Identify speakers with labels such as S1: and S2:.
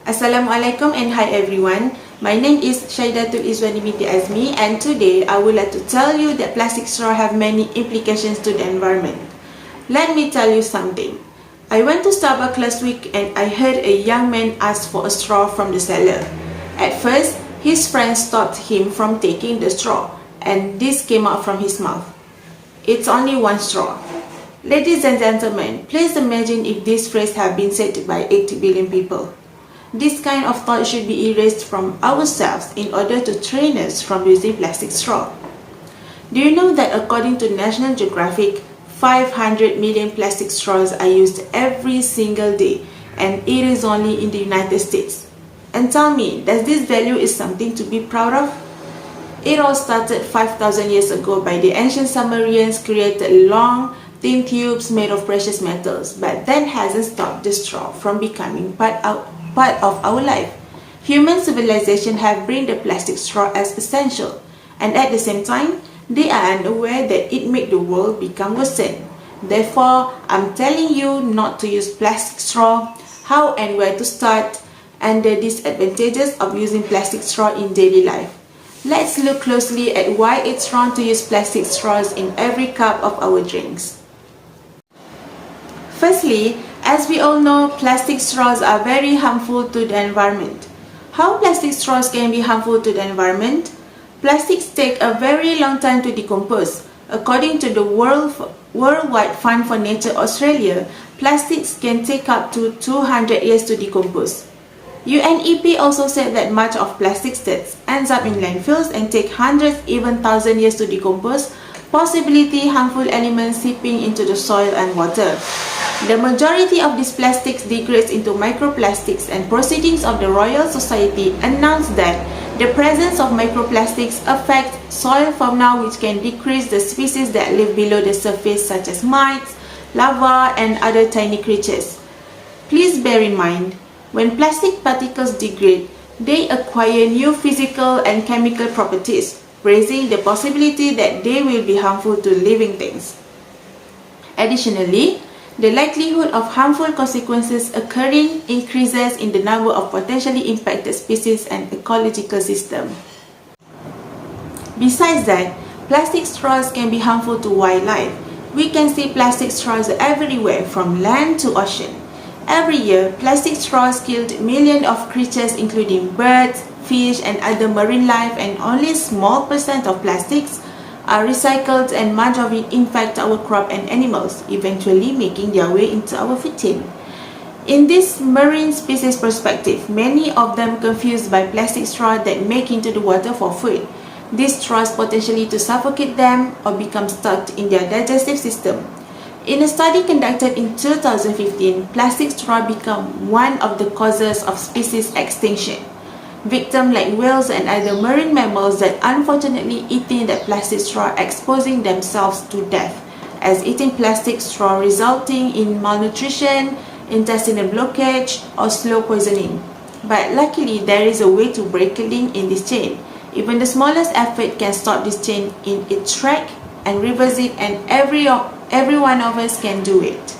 S1: Assalamualaikum and hi everyone. My name is Shaidatul Izwani binti Azmi, and today I would like to tell you that plastic straw have many implications to the environment. Let me tell you something. I went to Starbucks last week and I heard a young man ask for a straw from the seller. At first, his friend stopped him from taking the straw, and this came out from his mouth. It's only one straw. Ladies and gentlemen, please imagine if this phrase had been said by 80 billion people. This kind of thought should be erased from ourselves in order to train us from using plastic straw. Do you know that according to National Geographic, 500 million plastic straws are used every single day, and it is only in the United States? And tell me, does this value is something to be proud of? It all started 5,000 years ago by the ancient Sumerians created long, thin tubes made of precious metals, but that hasn't stopped the straw from becoming part of our life. Human civilization have bring the plastic straw as essential, and at the same time, they are unaware that it make the world become worsen. Therefore, I'm telling you not to use plastic straw, how and where to start, and the disadvantages of using plastic straw in daily life. Let's look closely at why it's wrong to use plastic straws in every cup of our drinks. Firstly, as we all know, plastic straws are very harmful to the environment. How plastic straws can be harmful to the environment? Plastics take a very long time to decompose. According to the Worldwide Fund for Nature Australia, plastics can take up to 200 years to decompose. UNEP also said that much of plastic that ends up in landfills and take hundreds, even thousands years to decompose, possibly harmful elements seeping into the soil and water. The majority of these plastics degrades into microplastics, and proceedings of the Royal Society announced that the presence of microplastics affects soil fauna, which can decrease the species that live below the surface such as mites, larvae and other tiny creatures. Please bear in mind, when plastic particles degrade, they acquire new physical and chemical properties, raising the possibility that they will be harmful to living things. Additionally, the likelihood of harmful consequences occurring increases in the number of potentially impacted species and ecological systems. Besides that, plastic straws can be harmful to wildlife. We can see plastic straws everywhere from land to ocean. Every year, plastic straws killed millions of creatures including birds, fish and other marine life, and only a small percent of plastics are recycled, and much of it infect our crop and animals, eventually making their way into our food chain. In this marine species perspective, many of them confused by plastic straws that make into the water for food. These straws potentially to suffocate them or become stuck in their digestive system. In a study conducted in 2015, plastic straw became one of the causes of species extinction. Victims like whales and other marine mammals that unfortunately eating the plastic straw exposing themselves to death, as eating plastic straw resulting in malnutrition, intestinal blockage or slow poisoning. But luckily, there is a way to break a link in this chain. Even the smallest effort can stop this chain in its track and reverse it, and every one of us can do it.